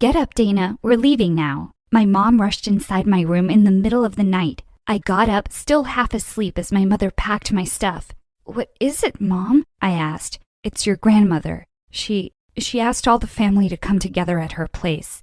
"Get up, Dana. We're leaving now." My mom rushed inside my room in the middle of the night. I got up, still half asleep, as my mother packed my stuff. "What is it, Mom?" I asked. "It's your grandmother. She asked all the family to come together at her place."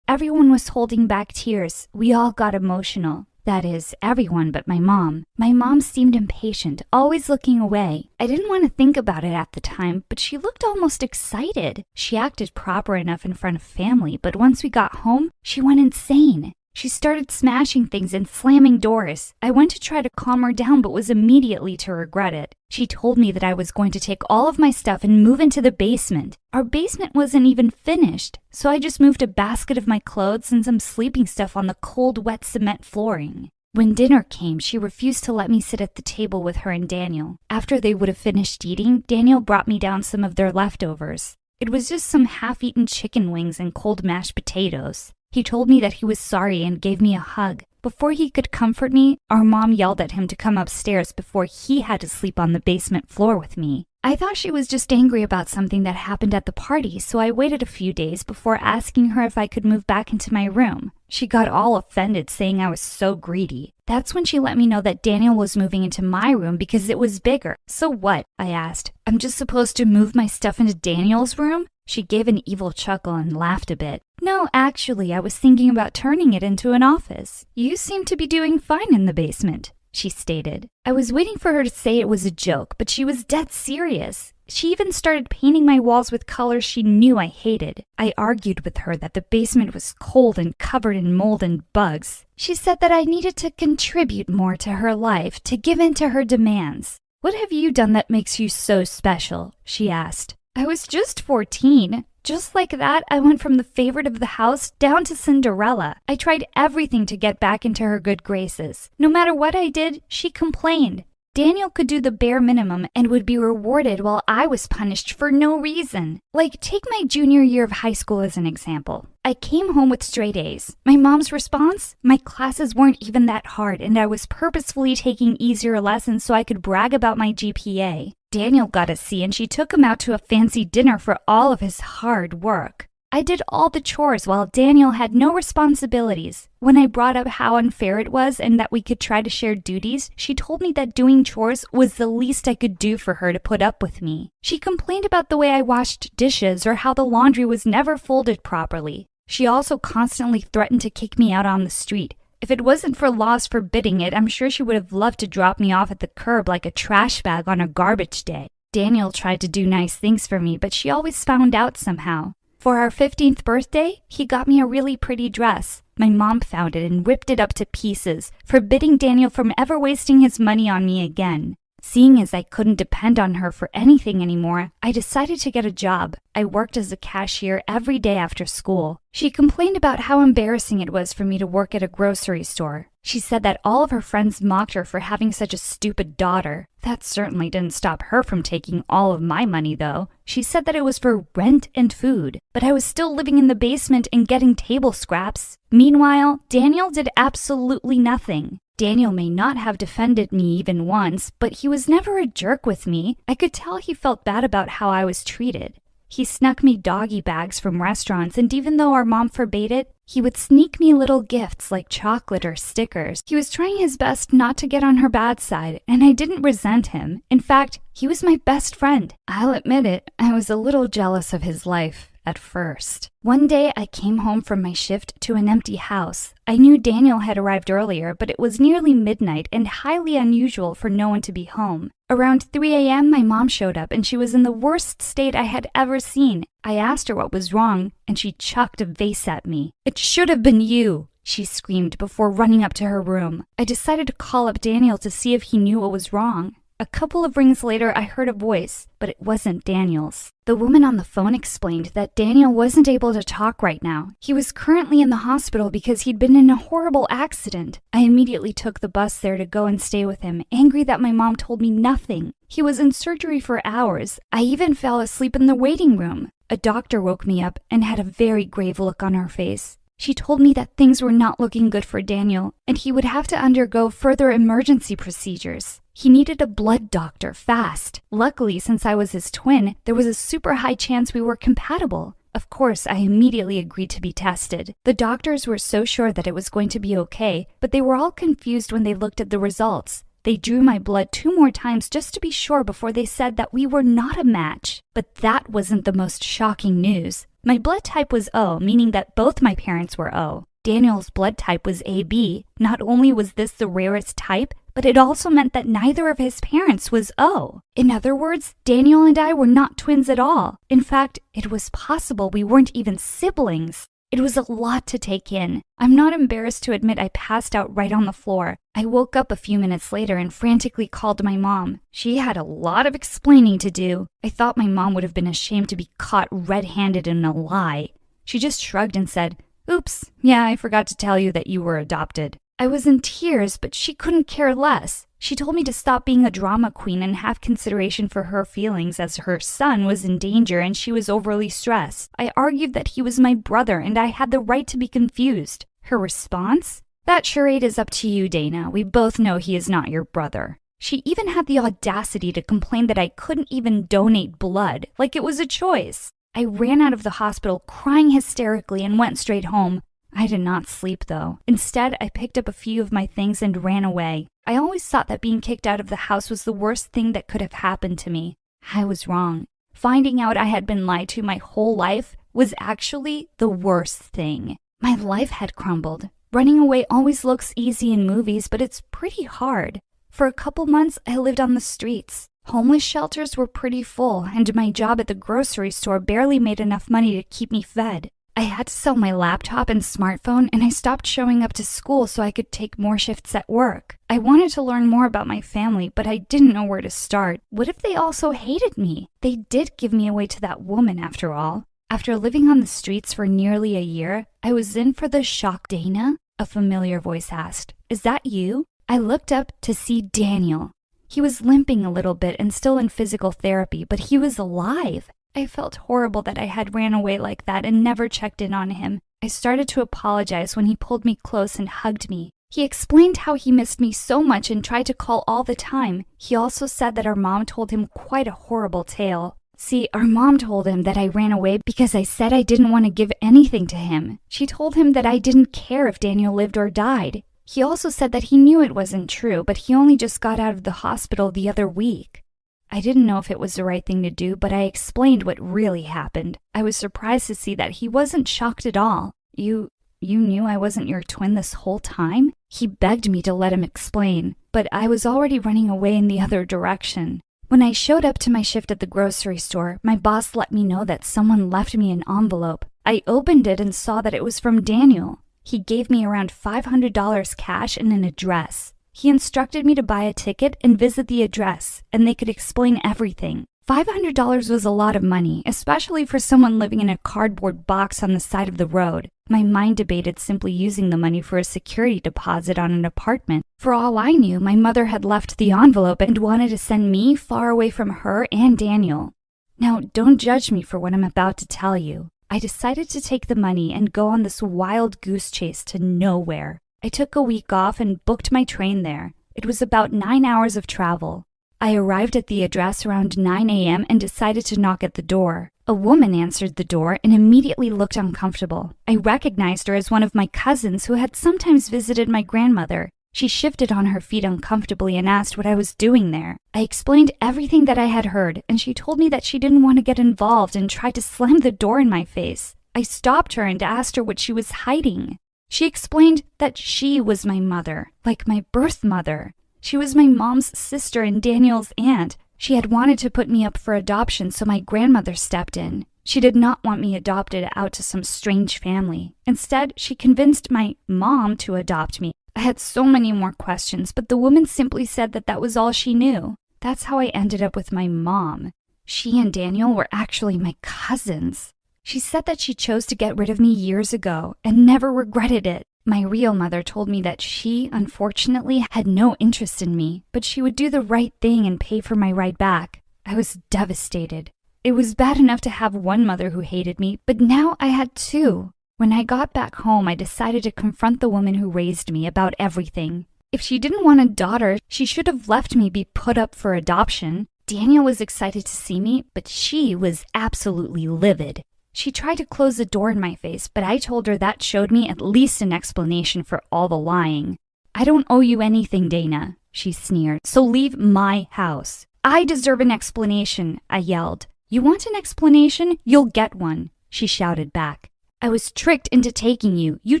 Everyone was holding back tears. We all got emotional. That is, everyone but my mom. My mom seemed impatient, always looking away. I didn't want to think about it at the time, but she looked almost excited. She acted proper enough in front of family, but once we got home, she went insane. She started smashing things and slamming doors. I went to try to calm her down, but was immediately to regret it. She told me that I was going to take all of my stuff and move into the basement. Our basement wasn't even finished, so I just moved a basket of my clothes and some sleeping stuff on the cold, wet cement flooring. When dinner came, she refused to let me sit at the table with her and Daniel. After they would have finished eating, Daniel brought me down some of their leftovers. It was just some half-eaten chicken wings and cold mashed potatoes. He told me that he was sorry and gave me a hug. Before he could comfort me, our mom yelled at him to come upstairs before he had to sleep on the basement floor with me. I thought she was just angry about something that happened at the party, so I waited a few days before asking her if I could move back into my room. She got all offended, saying I was so greedy. That's when she let me know that Daniel was moving into my room because it was bigger. "So what?" I asked. "I'm just supposed to move my stuff into Daniel's room?" She gave an evil chuckle and laughed a bit. "No, actually, I was thinking about turning it into an office. You seem to be doing fine in the basement," she stated. I was waiting for her to say it was a joke, but she was dead serious. She even started painting my walls with colors she knew I hated. I argued with her that the basement was cold and covered in mold and bugs. She said that I needed to contribute more to her life, to give in to her demands. "What have you done that makes you so special?" she asked. I was just 14. Just like that, I went from the favorite of the house down to Cinderella. I tried everything to get back into her good graces. No matter what I did, she complained. Daniel could do the bare minimum and would be rewarded while I was punished for no reason. Like, take my junior year of high school as an example. I came home with straight A's. My mom's response? My classes weren't even that hard, and I was purposefully taking easier lessons so I could brag about my GPA. Daniel got a C, and she took him out to a fancy dinner for all of his hard work. I did all the chores while Daniel had no responsibilities. When I brought up how unfair it was and that we could try to share duties, she told me that doing chores was the least I could do for her to put up with me. She complained about the way I washed dishes or how the laundry was never folded properly. She also constantly threatened to kick me out on the street. If it wasn't for laws forbidding it, I'm sure she would have loved to drop me off at the curb like a trash bag on a garbage day. Daniel tried to do nice things for me, but she always found out somehow. For our 15th birthday, he got me a really pretty dress. My mom found it and ripped it up to pieces, forbidding Daniel from ever wasting his money on me again. Seeing as I couldn't depend on her for anything anymore, I decided to get a job. I worked as a cashier every day after school. She complained about how embarrassing it was for me to work at a grocery store. She said that all of her friends mocked her for having such a stupid daughter. That certainly didn't stop her from taking all of my money, though. She said that it was for rent and food, but I was still living in the basement and getting table scraps. Meanwhile, Daniel did absolutely nothing. Daniel may not have defended me even once, but he was never a jerk with me. I could tell he felt bad about how I was treated. He snuck me doggy bags from restaurants, and even though our mom forbade it, he would sneak me little gifts like chocolate or stickers. He was trying his best not to get on her bad side, and I didn't resent him. In fact, he was my best friend. I'll admit it, I was a little jealous of his life at first. One day, I came home from my shift to an empty house. I knew Daniel had arrived earlier, but it was nearly midnight and highly unusual for no one to be home. Around 3 a.m., my mom showed up, and she was in the worst state I had ever seen. I asked her what was wrong, and she chucked a vase at me. "It should have been you," she screamed before running up to her room. I decided to call up Daniel to see if he knew what was wrong. A couple of rings later, I heard a voice, but it wasn't Daniel's. The woman on the phone explained that Daniel wasn't able to talk right now. He was currently in the hospital because he'd been in a horrible accident. I immediately took the bus there to go and stay with him, angry that my mom told me nothing. He was in surgery for hours. I even fell asleep in the waiting room. A doctor woke me up and had a very grave look on her face. She told me that things were not looking good for Daniel, and he would have to undergo further emergency procedures. He needed a blood doctor fast. Luckily, since I was his twin, there was a super high chance we were compatible. Of course, I immediately agreed to be tested. The doctors were so sure that it was going to be okay, but they were all confused when they looked at the results. They drew my blood 2 more times just to be sure before they said that we were not a match. But that wasn't the most shocking news. My blood type was O, meaning that both my parents were O. Daniel's blood type was AB. Not only was this the rarest type, but it also meant that neither of his parents was O. In other words, Daniel and I were not twins at all. In fact, it was possible we weren't even siblings. It was a lot to take in. I'm not embarrassed to admit I passed out right on the floor. I woke up a few minutes later and frantically called my mom. She had a lot of explaining to do. I thought my mom would have been ashamed to be caught red-handed in a lie. She just shrugged and said, "Oops, yeah, I forgot to tell you that you were adopted." I was in tears, but she couldn't care less. She told me to stop being a drama queen and have consideration for her feelings as her son was in danger and she was overly stressed. I argued that he was my brother and I had the right to be confused. Her response? "That charade is up to you, Dana. We both know he is not your brother." She even had the audacity to complain that I couldn't even donate blood, like it was a choice. I ran out of the hospital crying hysterically and went straight home. I did not sleep, though. Instead, I picked up a few of my things and ran away. I always thought that being kicked out of the house was the worst thing that could have happened to me. I was wrong. Finding out I had been lied to my whole life was actually the worst thing. My life had crumbled. Running away always looks easy in movies, but it's pretty hard. For a couple months, I lived on the streets. Homeless shelters were pretty full, and my job at the grocery store barely made enough money to keep me fed. I had to sell my laptop and smartphone, and I stopped showing up to school so I could take more shifts at work. I wanted to learn more about my family, but I didn't know where to start. What if they also hated me? They did give me away to that woman, after all. After living on the streets for nearly a year, I was in for the shock. "Dana?" a familiar voice asked. "Is that you?" I looked up to see Daniel. He was limping a little bit and still in physical therapy, but he was alive. I felt horrible that I had ran away like that and never checked in on him. I started to apologize when he pulled me close and hugged me. He explained how he missed me so much and tried to call all the time. He also said that our mom told him quite a horrible tale. See, our mom told him that I ran away because I said I didn't want to give anything to him. She told him that I didn't care if Daniel lived or died. He also said that he knew it wasn't true, but he only just got out of the hospital the other week. I didn't know if it was the right thing to do, but I explained what really happened. I was surprised to see that he wasn't shocked at all. You knew I wasn't your twin this whole time?" He begged me to let him explain, but I was already running away in the other direction. When I showed up to my shift at the grocery store, my boss let me know that someone left me an envelope. I opened it and saw that it was from Daniel. He gave me around $500 cash and an address. He instructed me to buy a ticket and visit the address, and they could explain everything. $500 was a lot of money, especially for someone living in a cardboard box on the side of the road. My mind debated simply using the money for a security deposit on an apartment. For all I knew, my mother had left the envelope and wanted to send me far away from her and Daniel. Now, don't judge me for what I'm about to tell you. I decided to take the money and go on this wild goose chase to nowhere. I took a week off and booked my train there. It was about 9 hours of travel. I arrived at the address around 9 a.m. and decided to knock at the door. A woman answered the door and immediately looked uncomfortable. I recognized her as one of my cousins who had sometimes visited my grandmother. She shifted on her feet uncomfortably and asked what I was doing there. I explained everything that I had heard, and she told me that she didn't want to get involved and tried to slam the door in my face. I stopped her and asked her what she was hiding. She explained that she was my mother, like my birth mother. She was my mom's sister and Daniel's aunt. She had wanted to put me up for adoption, so my grandmother stepped in. She did not want me adopted out to some strange family. Instead, she convinced my mom to adopt me. I had so many more questions, but the woman simply said that that was all she knew. That's how I ended up with my mom. She and Daniel were actually my cousins. She said that she chose to get rid of me years ago and never regretted it. My real mother told me that she, unfortunately, had no interest in me, but she would do the right thing and pay for my ride back. I was devastated. It was bad enough to have one mother who hated me, but now I had two. When I got back home, I decided to confront the woman who raised me about everything. If she didn't want a daughter, she should have left me be put up for adoption. Daniel was excited to see me, but she was absolutely livid. She tried to close the door in my face, but I told her that showed me at least an explanation for all the lying. I don't owe you anything, Dana, she sneered, so leave my house. I deserve an explanation, I yelled. You want an explanation? You'll get one, she shouted back. I was tricked into taking you. You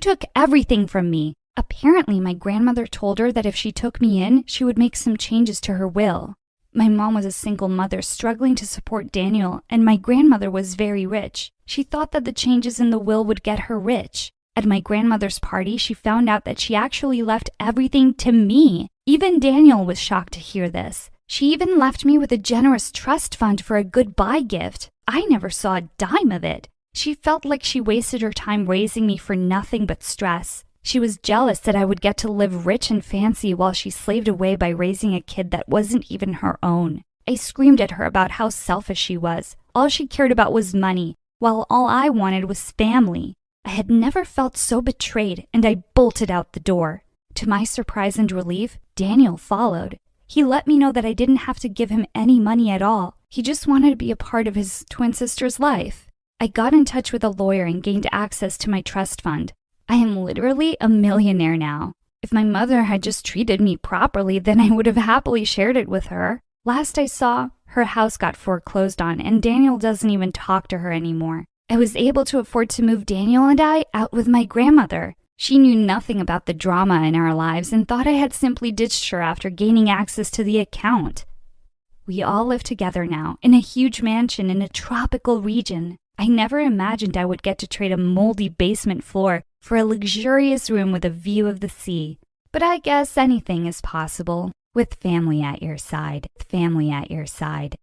took everything from me. Apparently, my grandmother told her that if she took me in, she would make some changes to her will. My mom was a single mother struggling to support Daniel, and my grandmother was very rich. She thought that the changes in the will would get her rich. At my grandmother's party, she found out that she actually left everything to me. Even Daniel was shocked to hear this. She even left me with a generous trust fund for a goodbye gift. I never saw a dime of it. She felt like she wasted her time raising me for nothing but stress. She was jealous that I would get to live rich and fancy while she slaved away by raising a kid that wasn't even her own. I screamed at her about how selfish she was. All she cared about was money, while all I wanted was family. I had never felt so betrayed, and I bolted out the door. To my surprise and relief, Daniel followed. He let me know that I didn't have to give him any money at all. He just wanted to be a part of his twin sister's life. I got in touch with a lawyer and gained access to my trust fund. I am literally a millionaire now. If my mother had just treated me properly, then I would have happily shared it with her. Last I saw, her house got foreclosed on, and Daniel doesn't even talk to her anymore. I was able to afford to move Daniel and I out with my grandmother. She knew nothing about the drama in our lives and thought I had simply ditched her after gaining access to the account. We all live together now, in a huge mansion in a tropical region. I never imagined I would get to trade a moldy basement floor for a luxurious room with a view of the sea. But I guess anything is possible with family at your side. Family at your side.